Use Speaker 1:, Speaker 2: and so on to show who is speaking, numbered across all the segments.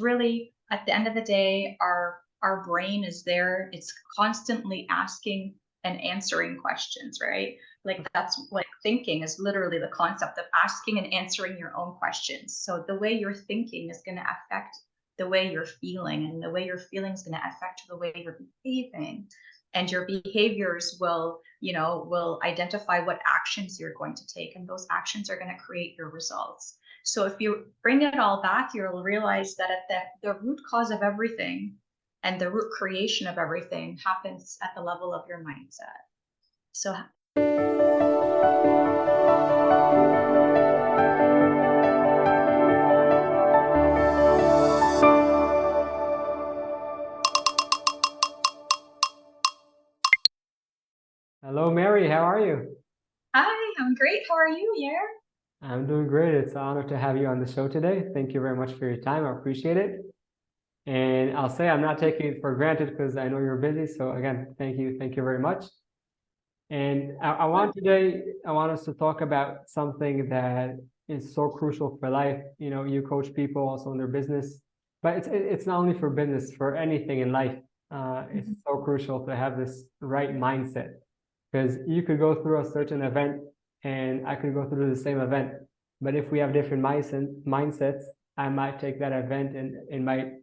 Speaker 1: really, at the end of the day, our brain is there. It's constantly asking and answering questions, right? Like that's like thinking is literally the concept of asking and answering your own questions. So the way you're thinking is going to affect the way you're feeling, and the way you're feeling is going to affect the way you're behaving. And your behaviors will identify what actions you're going to take, and those actions are going to create your results. So if you bring it all back, you'll realize that at the root cause of everything and the root creation of everything happens at the level of your mindset. So
Speaker 2: Hello, Mary. How are you?
Speaker 1: hi, I'm great. How are you, Yair?
Speaker 2: I'm doing great. It's an honor to have you on the show today. Thank you very much for your time. I appreciate it. And I'll say I'm not taking it for granted because I know you're busy. So again, thank you. Thank you very much. And I want us to talk about something that is so crucial for life. You know, you coach people also in their business, but it's not only for business, for anything in life. It's
Speaker 1: Mhm.
Speaker 2: so crucial to have this right mindset because you could go through a certain event and I could go through the same event. But if we have different mindsets, I might take that event and it might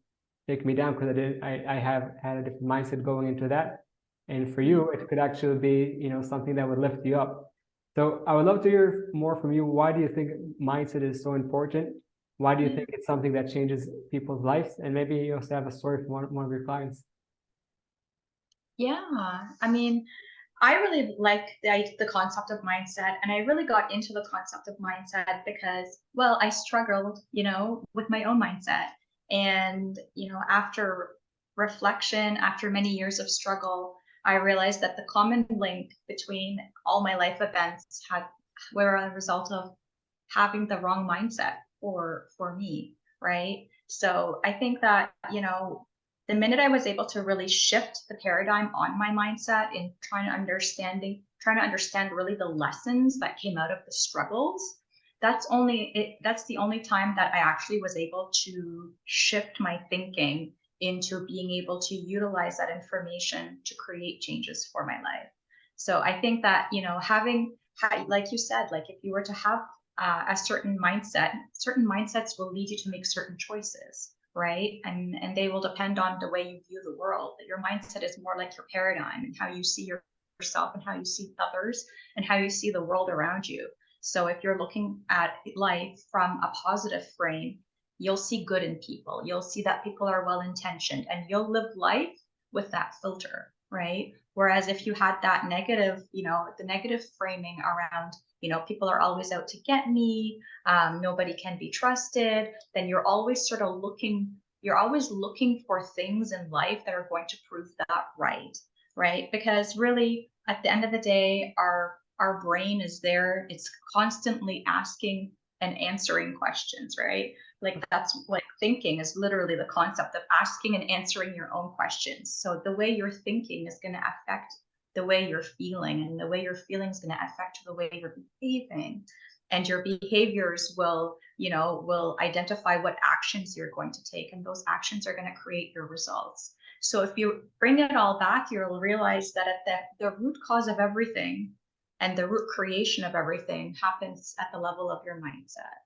Speaker 2: take me down because I have had a different mindset going into that. And for
Speaker 1: Yeah.
Speaker 2: you, it could actually be, you know, something that would lift you up. So I would love to hear more from you. Why do you think mindset is so important? Why do you
Speaker 1: Yeah.
Speaker 2: think it's something that changes people's lives? And maybe you also have a story from one of your clients.
Speaker 1: Yeah. I mean, I really like the concept of mindset, and I really got into the concept of mindset because, well, I struggled, with my own mindset. And, after reflection, after many years of struggle, I realized that the common link between all my life events were a result of having the wrong mindset for me, right? So I think that, the minute I was able to really shift the paradigm on my mindset in trying to understand really the lessons that came out of the struggles, that's the only time that I actually was able to shift my thinking into being able to utilize that information to create changes for my life. So I think that, like you said, like if you were to have a certain mindsets will lead you to make certain choices, right? And they will depend on the way you view the world. That your mindset is more like your paradigm and how you see yourself and how you see others and how you see the world around you. So if you're looking at life from a positive frame, you'll see good in people. You'll see that people are well intentioned, and you'll live life with that filter, right? Whereas if you had that negative, the negative framing around, people are always out to get me, nobody can be trusted, then you're always looking for things in life that are going to prove that right? Because really, at the end of the day, our brain is there. It's constantly asking and answering questions, right? Like that's like thinking is literally the concept of asking and answering your own questions. So the way you're thinking is going to affect the way you're feeling, and the way you're feeling is going to affect the way you're behaving. And your behaviors will identify what actions you're going to take, and those actions are going to create your results. So if you bring it all back, you'll realize that at the root cause of everything and the root creation of everything happens at the level of your mindset.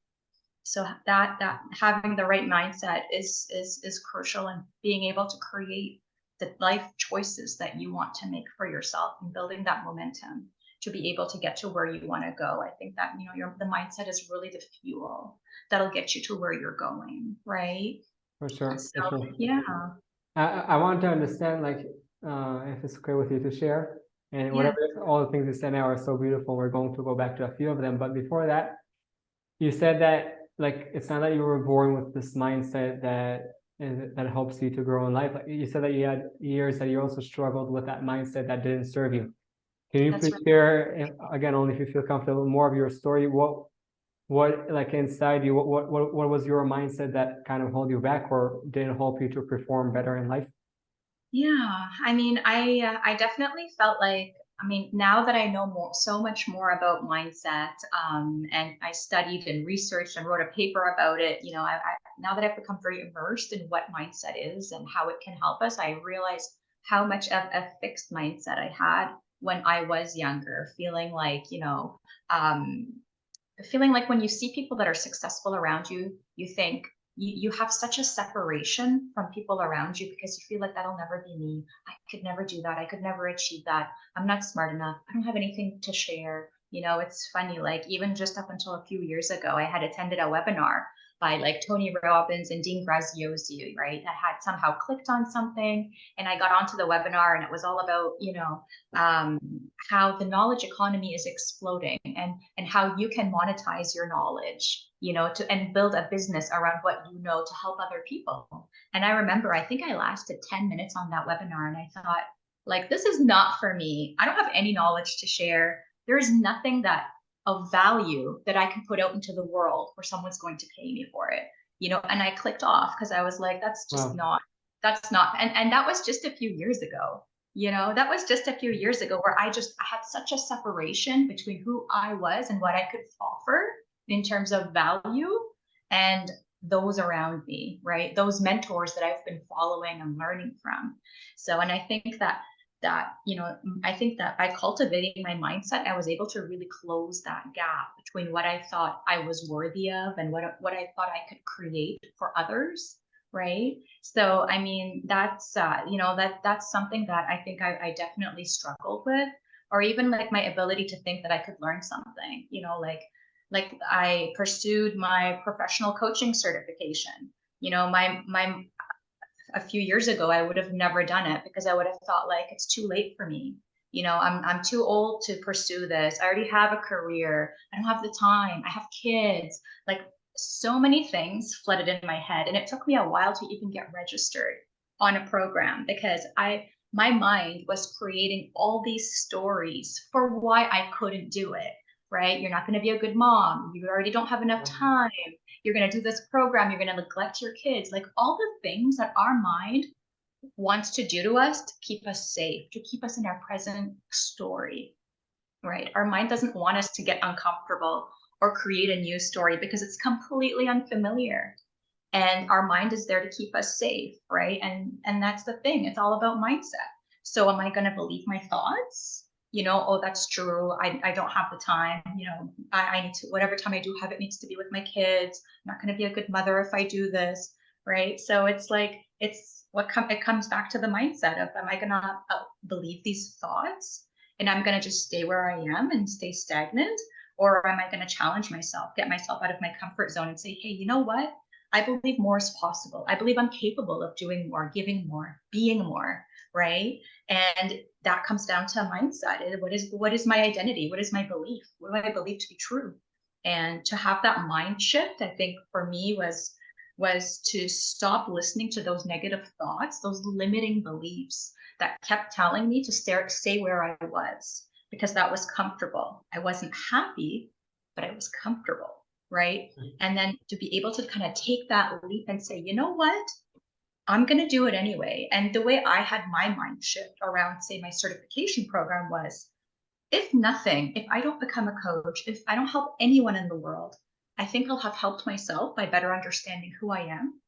Speaker 1: So that having the right mindset is crucial in being able to create the life choices that you want to make for yourself, and building that momentum to be able to get to where you want to go. I think that the mindset is really the fuel that'll get you to where you're going, right?
Speaker 2: For sure, for
Speaker 1: So
Speaker 2: sure.
Speaker 1: yeah.
Speaker 2: I want to understand, like, if it's okay with you to share, and
Speaker 1: Yeah.
Speaker 2: whatever, all the things you said now are so beautiful. We're going to go back to a few of them, but before that, you said that like it's not that you were born with this mindset that helps you to grow in life. Like, you said that you had years that you also struggled with that mindset that didn't serve you. Can you
Speaker 1: That's
Speaker 2: please
Speaker 1: right.
Speaker 2: share, again, only if you feel comfortable, more of your story? What like inside you, what was your mindset that kind of hold you back or didn't help you to perform better in life?
Speaker 1: Yeah, I mean, I definitely felt like I mean, now that I know so much more about mindset, and I studied and researched and wrote a paper about it, now that I've become very immersed in what mindset is and how it can help us, I realize how much of a fixed mindset I had when I was younger, um, feeling like when you see people that are successful around you, you think you have such a separation from people around you because you feel like that'll never be me. I could never do that. I could never achieve that. I'm not smart enough. I don't have anything to share. It's funny, like even just up until a few years ago, I had attended a webinar by like Tony Robbins and Dean Graziosi, right? I had somehow clicked on something and I got onto the webinar and it was all about, um, how the knowledge economy is exploding and how you can monetize your knowledge, and build a business around what you know to help other people. And I remember, I think I lasted 10 minutes on that webinar and I thought, like, this is not for me. I don't have any knowledge to share. There is nothing that of value that I can put out into the world where someone's going to pay me for it. And I clicked off because I was like,
Speaker 2: Wow.
Speaker 1: that's not, and that was just a few years ago. That was just a few years ago where I had such a separation between who I was and what I could offer in terms of value and those around me, right? Those mentors that I've been following and learning from. So, and I think I think that by cultivating my mindset, I was able to really close that gap between what I thought I was worthy of and what I thought I could create for others, right? So, I mean, that's something that I think I definitely struggled with, or even like my ability to think that I could learn something, like I pursued my professional coaching certification. My a few years ago, I would have never done it because I would have thought like it's too late for me. I'm too old to pursue this. I already have a career. I don't have the time. I have kids. Like so many things flooded in my head. And it took me a while to even get registered on a program because my mind was creating all these stories for why I couldn't do it. Right? You're not going to be a good mom. You already don't have enough time. You're going to do this program. You're going to neglect your kids. Like all the things that our mind wants to do to us to keep us safe, to keep us in our present story, right? Our mind doesn't want us to get uncomfortable or create a new story because it's completely unfamiliar. And our mind is there to keep us safe, right? And that's the thing. It's all about mindset. So am I going to believe my thoughts? Oh, that's true. I don't have the time. I need to, whatever time I do have, it needs to be with my kids. I'm not going to be a good mother if I do this, right? So it's like, it comes back to the mindset of, am I going to believe these thoughts and I'm going to just stay where I am and stay stagnant? Or am I going to challenge myself, get myself out of my comfort zone and say, hey, you know what? I believe more is possible. I believe I'm capable of doing more, giving more, being more, right? And that comes down to mindset. What is my identity? What is my belief? What do I believe to be true? And to have that mind shift, I think for me was to stop listening to those negative thoughts, those limiting beliefs that kept telling me to stay where I was because that was comfortable. I wasn't happy, but I was comfortable, right? And then to be able to kind of take that leap and say, you know what? I'm going to do it anyway. And the way I had my mind shift around, say, my certification program was, if I don't become a coach, if I don't help anyone in the world, I think I'll have helped myself by better understanding who I am.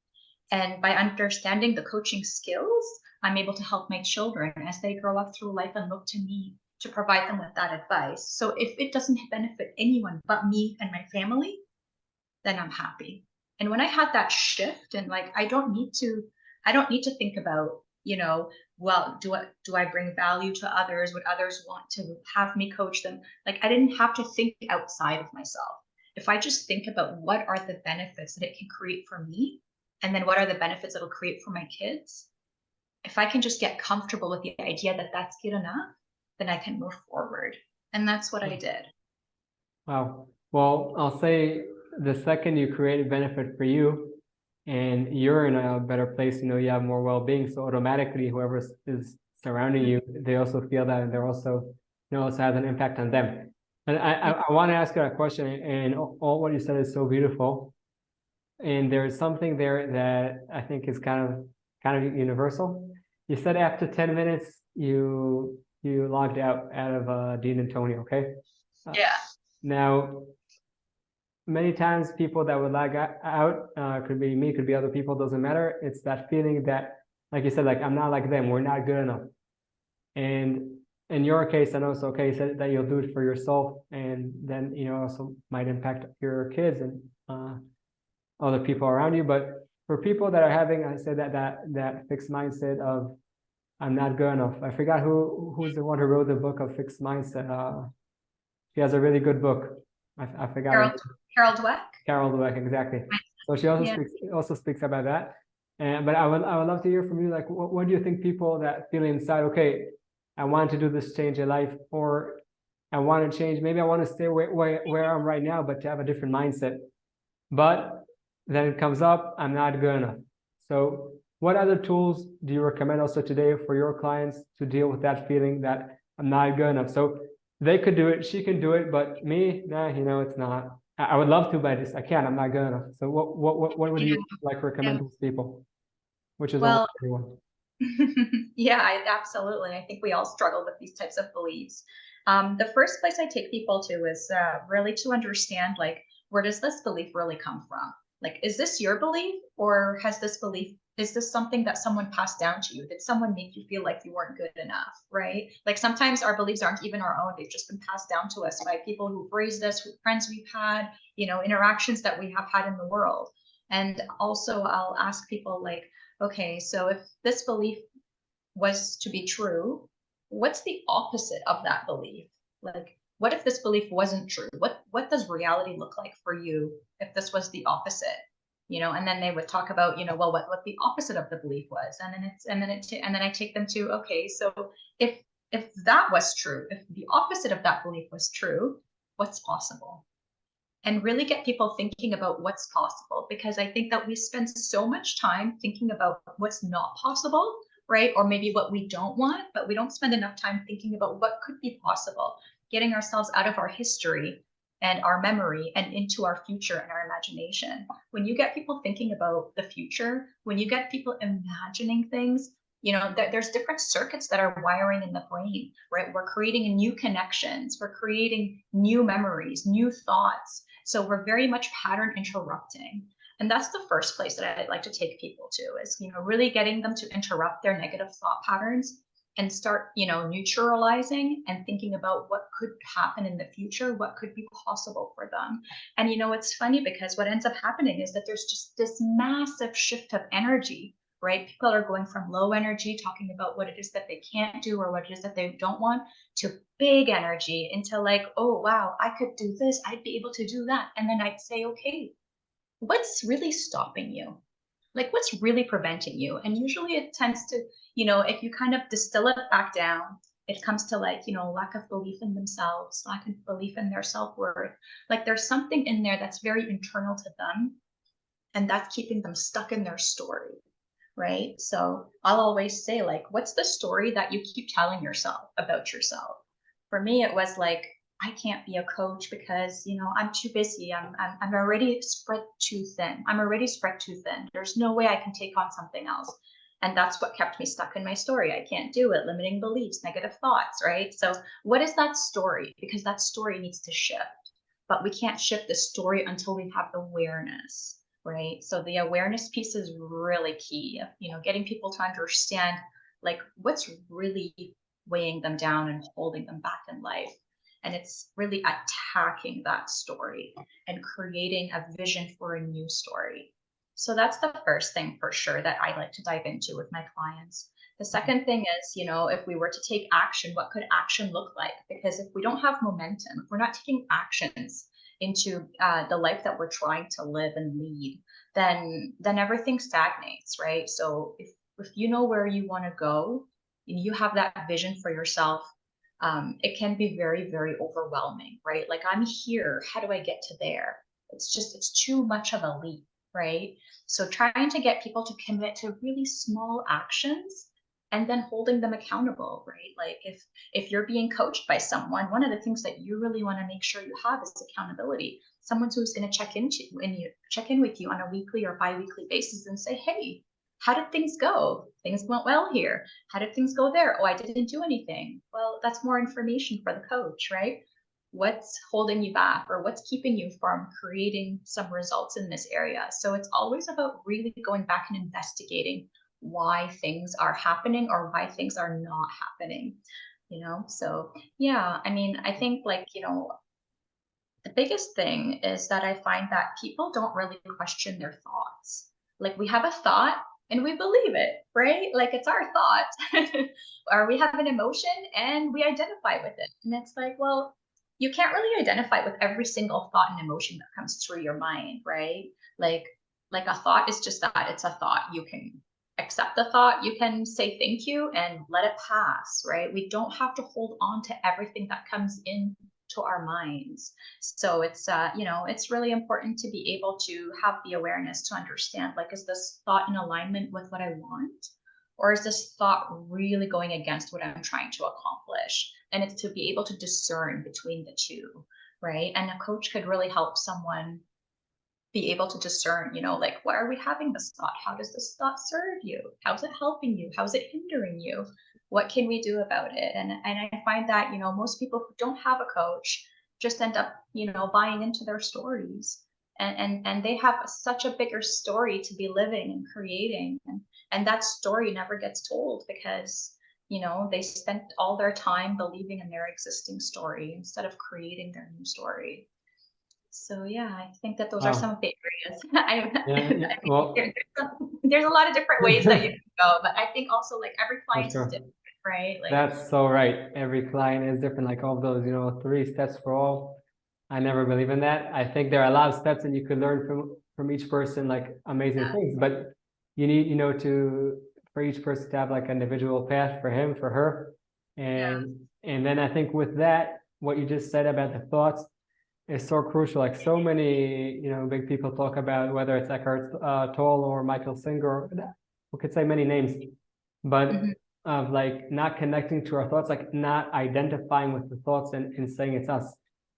Speaker 1: And by understanding the coaching skills, I'm able to help my children as they grow up through life and look to me to provide them with that advice. So if it doesn't benefit anyone but me and my family, then I'm happy. And when I had that shift and like I don't need to think about, well, do I bring value to others? Would others want to have me coach them? Like I didn't have to think outside of myself. If I just think about what are the benefits that it can create for me, and then what are the benefits it'll create for my kids, if I can just get comfortable with the idea that that's good enough, then I can move forward. And that's what I did.
Speaker 2: Wow. Well, I'll say the second you create a benefit for you and you're in a better place, you have more well-being. So automatically whoever is surrounding you, they also feel that and they're also, also has an impact on them. And I want to ask you a question, and all what you said is so beautiful. And there's something there that I think is kind of universal. You said after 10 minutes, you you logged out of Dean and Tony, okay?
Speaker 1: Yeah.
Speaker 2: Now, many times people that would lag out, could be me, could be other people, doesn't matter. It's that feeling that, like you said, like, I'm not like them, we're not good enough. And in your case, I know it's okay, you said that you'll do it for yourself, and then, also might impact your kids and other people around you. But for people that are having, I said that fixed mindset of, I'm not good enough. I forgot who's the one who wrote the book of fixed mindset. She has a really good book. I forgot.
Speaker 1: Carol Dweck.
Speaker 2: Carol Dweck, exactly. So she also speaks about that. But I would love to hear from you. Like, what do you think people that feel inside, okay, I want to do this change in life, or I want to change. Maybe I want to stay where I'm right now, but to have a different mindset. But then it comes up, I'm not good enough. So what other tools do you recommend also today for your clients to deal with that feeling that I'm not good enough? So they could do it, she can do it, but me, nah, it's not. I would love to, but I can't. I'm not good enough. So what would you like recommend to people? Which is
Speaker 1: Well,
Speaker 2: everyone.
Speaker 1: yeah, absolutely. I think we all struggle with these types of beliefs. The first place I take people to is really to understand, like, where does this belief really come from? Like, is this your belief, or is this something that someone passed down to you? Did someone make you feel like you weren't good enough, right? Like, sometimes our beliefs aren't even our own. They've just been passed down to us by people who've raised us, friends we've had, interactions that we have had in the world. And also I'll ask people, like, okay, so if this belief was to be true, what's the opposite of that belief? Like, what if this belief wasn't true? What does reality look like for you if this was the opposite? And then they would talk about, well, what the opposite of the belief was, and then I take them to, okay, so if that was true, if the opposite of that belief was true, what's possible? And really get people thinking about what's possible, because I think that we spend so much time thinking about what's not possible, right? Or maybe what we don't want, but we don't spend enough time thinking about what could be possible, getting ourselves out of our history and our memory and into our future and our imagination. When you get people thinking about the future, when you get people imagining things, there's different circuits that are wiring in the brain, right? We're creating new connections, we're creating new memories, new thoughts. So we're very much pattern interrupting. And that's the first place that I'd like to take people to, is, really getting them to interrupt their negative thought patterns and start, neutralizing and thinking about what could happen in the future, what could be possible for them. And, it's funny, because what ends up happening is that there's just this massive shift of energy, right? People are going from low energy, talking about what it is that they can't do or what it is that they don't want, to big energy, into like, oh, wow, I could do this, I'd be able to do that. And then I'd say, okay, what's really stopping you? Like, what's really preventing you? And usually it tends to, if you kind of distill it back down, it comes to, like, lack of belief in themselves, lack of belief in their self-worth. Like, there's something in there that's very internal to them, and that's keeping them stuck in their story, right? So I'll always say, like, what's the story that you keep telling yourself about yourself? For me, it was like, I can't be a coach because, I'm too busy. I'm already spread too thin. I'm already spread too thin. There's no way I can take on something else. And that's what kept me stuck in my story. I can't do it. Limiting beliefs, negative thoughts, right? So what is that story? Because that story needs to shift. But we can't shift the story until we have awareness, right? So the awareness piece is really key. Getting people to understand, like, what's really weighing them down and holding them back in life. And it's really attacking that story and creating a vision for a new story. So that's the first thing, for sure, that I like to dive into with my clients. The second thing is, if we were to take action, what could action look like? Because if we don't have momentum, if we're not taking actions into the life that we're trying to live and lead, then everything stagnates, right? So if you know where you want to go, you have that vision for yourself, it can be very, very overwhelming, right? Like, I'm here, how do I get to there? It's too much of a leap, right? So trying to get people to commit to really small actions and then holding them accountable, right? Like, if you're being coached by someone, one of the things that you really want to make sure you have is accountability. Someone who's going to check in with you on a weekly or bi-weekly basis and say, hey, how did things go? Things went well here. How did things go there? Oh, I didn't do anything. Well, that's more information for the coach, right? What's holding you back, or what's keeping you from creating some results in this area? So it's always about really going back and investigating why things are happening or why things are not happening, So yeah, I mean, I think, like, the biggest thing is that I find that people don't really question their thoughts. Like, we have a thought and we believe it, right? Like, it's our thought. Or we have an emotion and we identify with it. And it's like, well, you can't really identify with every single thought and emotion that comes through your mind, right? Like like a thought is just that, it's a thought. You can accept the thought, you can say thank you and let it pass, right? We don't have to hold on to everything that comes in to our minds. So it's really important to be able to have the awareness to understand, like, is this thought in alignment with what I want? Or is this thought really going against what I'm trying to accomplish? And it's to be able to discern between the two, right? And a coach could really help someone be able to discern, like, why are we having this thought? How does this thought serve you? How's it helping you? How's it hindering you? What can we do about it? And I find that, most people who don't have a coach just end up, buying into their stories. And they have such a bigger story to be living and creating. And that story never gets told because, they spent all their time believing in their existing story instead of creating their new story. So yeah, I think that those are some
Speaker 2: Wow.
Speaker 1: of the areas.
Speaker 2: Yeah, yeah.
Speaker 1: I mean,
Speaker 2: Well,
Speaker 1: there's a lot of different ways that you can go, but I think also, like, every
Speaker 2: for
Speaker 1: client is
Speaker 2: sure.
Speaker 1: different, right? Like,
Speaker 2: That's so right. Every client is different, like all those, 3 steps for all. I never believe in that. I think there are a lot of steps and you could learn from each person, like amazing
Speaker 1: yeah,
Speaker 2: things, but you need, for each person to have like an individual path for him, for her.
Speaker 1: yeah,
Speaker 2: And then I think with that, what you just said about the thoughts is so crucial. Like so many, big people talk about, whether it's Eckhart Tolle or Michael Singer, we could say many names, but
Speaker 1: mhm,
Speaker 2: of like not connecting to our thoughts, like not identifying with the thoughts and saying it's us.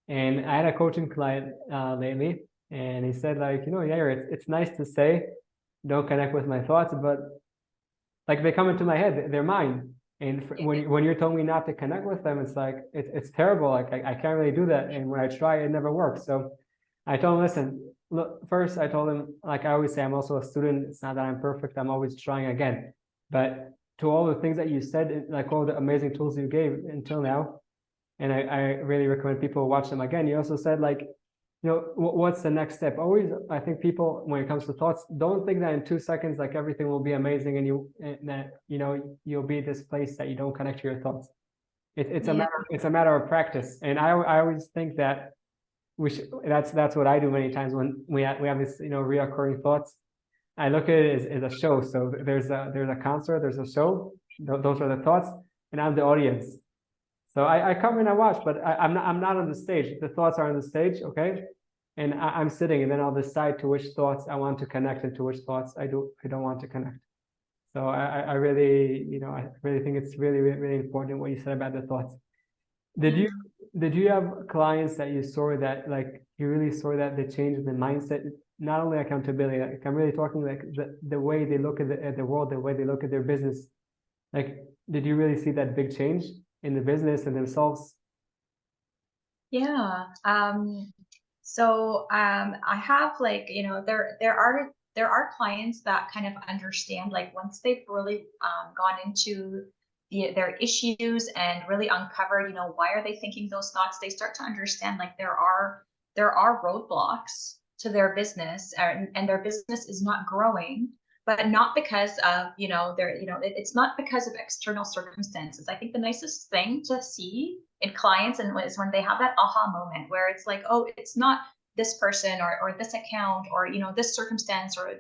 Speaker 2: And I had a coaching client lately, and he said, like, yeah, it's nice to say don't connect with my thoughts, but like they come into my head, they're mine. And when you're telling me not to connect with them, it's like it's terrible. Like I can't really do that. And when I try, it never works. So I told him, listen, look, first I told him, like I always say, I'm also a student. It's not that I'm perfect. I'm always trying again. But to all the things that you said, like all the amazing tools you gave until now, and I really recommend people watch them again. You also said, like, what's the next step? Always, I think people, when it comes to thoughts, don't think that in 2 seconds, like everything will be amazing and that, you'll be this place that you don't connect to your thoughts.
Speaker 1: yeah,
Speaker 2: It's a matter of practice. And I always think that that's what I do many times when we have this, reoccurring thoughts. I look at it as a show. So there's a concert, there's a show, those are the thoughts, and I'm the audience. So I come and I watch, but I'm not on the stage. The thoughts are on the stage, okay? And I'm sitting, and then I'll decide to which thoughts I want to connect and to which thoughts I don't want to connect. So I really, I really think it's really, really, really important what you said about the thoughts. Did you
Speaker 1: yeah.
Speaker 2: did you have clients that you saw that, like, you really saw that they changed the mindset, not only accountability, like I'm really talking like the way they look at the world, the way they look at their business. Like, did you really see that big change in the business and themselves?
Speaker 1: Yeah. I have, like, there are clients that kind of understand, like, once they've really gone into their issues and really uncovered, why are they thinking those thoughts, they start to understand, like, there are roadblocks to their business, and their business is not growing, but not because of, it's not because of external circumstances. I think the nicest thing to see in clients and is when they have that aha moment where it's like, oh, it's not this person or this account or, this circumstance or,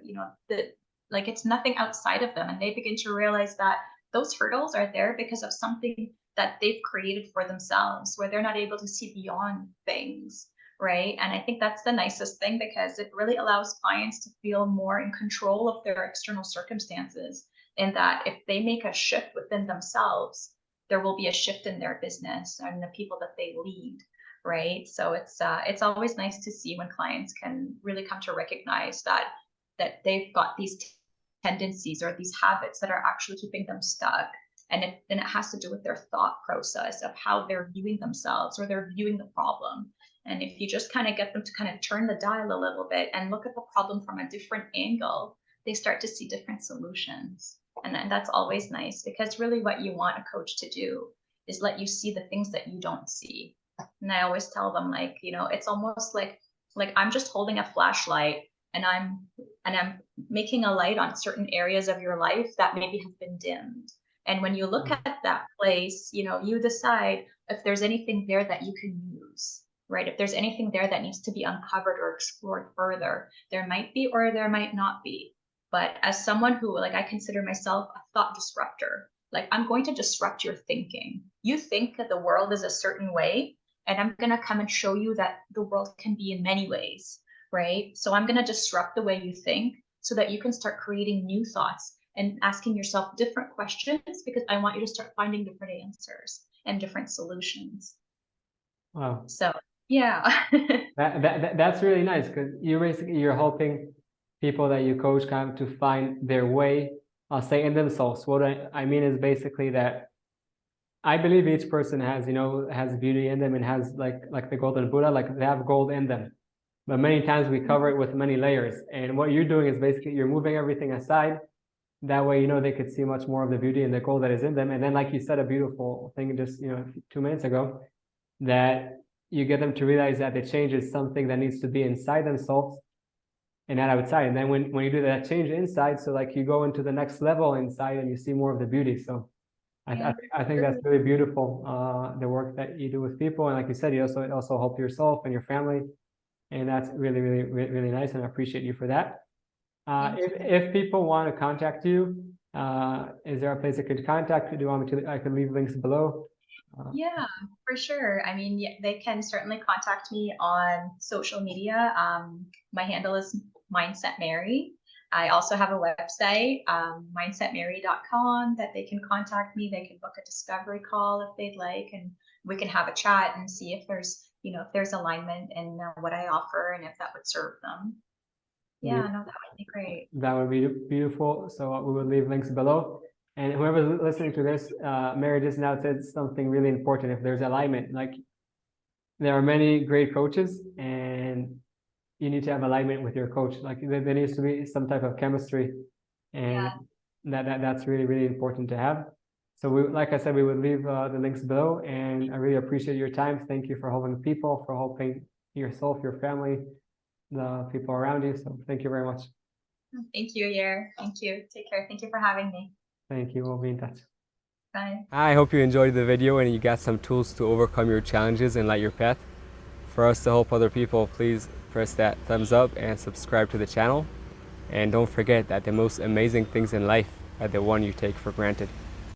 Speaker 1: like, it's nothing outside of them. And they begin to realize that those hurdles are there because of something that they've created for themselves, where they're not able to see beyond things. Right. And I think that's the nicest thing because it really allows clients to feel more in control of their external circumstances. And that if they make a shift within themselves, there will be a shift in their business and the people that they lead. Right. So it's always nice to see when clients can really come to recognize that they've got these tendencies or these habits that are actually keeping them stuck. And it has to do with their thought process of how they're viewing themselves or they're viewing the problem. And if you just kind of get them to kind of turn the dial a little bit and look at the problem from a different angle, they start to see different solutions. And that's always nice, because really what you want a coach to do is let you see the things that you don't see. And I always tell them, like, it's almost like I'm just holding a flashlight, and I'm making a light on certain areas of your life that maybe have been dimmed. And when you look at that place, you decide if there's anything there that you can use, right? If there's anything there that needs to be uncovered or explored further, there might be or there might not be. But as someone who, like, I consider myself a thought disruptor, like, I'm going to disrupt your thinking. You think that the world is a certain way, and I'm going to come and show you that the world can be in many ways, right? So I'm going to disrupt the way you think so that you can start creating new thoughts and asking yourself different questions, because I want you to start finding different answers and different solutions.
Speaker 2: Wow.
Speaker 1: So, yeah.
Speaker 2: That's really nice, because you're helping people that you coach kind of to find their way, I'll say, in themselves. What I mean is basically that I believe each person has, has beauty in them and has like the golden Buddha, like they have gold in them. But many times we cover it with many layers. And what you're doing is basically you're moving everything aside. That way, they could see much more of the beauty and the gold that is in them. And then, like you said, a beautiful thing just, 2 minutes ago, that you get them to realize that the change is something that needs to be inside themselves and not outside. And then when you do that change inside, so like you go into the next level inside and you see more of the beauty. So I think that's really beautiful, the work that you do with people. And like you said, you also help yourself and your family. And that's really, really, really nice. And I appreciate you for that. If people want to contact you, is there a place they could contact you? Do you want me to, I can leave links below?
Speaker 1: Yeah, for sure. I mean, yeah, they can certainly contact me on social media. My handle is Mindset Mary. I also have a website, mindsetmary.com, that they can contact me. They can book a discovery call if they'd like, and we can have a chat and see if there's, if there's alignment in what I offer and if that would serve them. Yeah, no, that would be great.
Speaker 2: That would be beautiful. So we will leave links below. And whoever's listening to this, Mary just now said something really important. If there's alignment, like there are many great coaches, and you need to have alignment with your coach. Like there needs to be some type of chemistry, and that's really, really important to have. So like I said, we would leave the links below, and I really appreciate your time. Thank you for helping people, for helping yourself, your family, the people around you. So thank you very much.
Speaker 1: Thank you, Yair. Thank you. Take care. Thank you for having me.
Speaker 2: Thank you. We'll be in touch.
Speaker 1: Bye.
Speaker 2: I hope you enjoyed the video and you got some tools to overcome your challenges and light your path. For us to help other people, please press that thumbs up and subscribe to the channel. And don't forget that the most amazing things in life are the one you take for granted.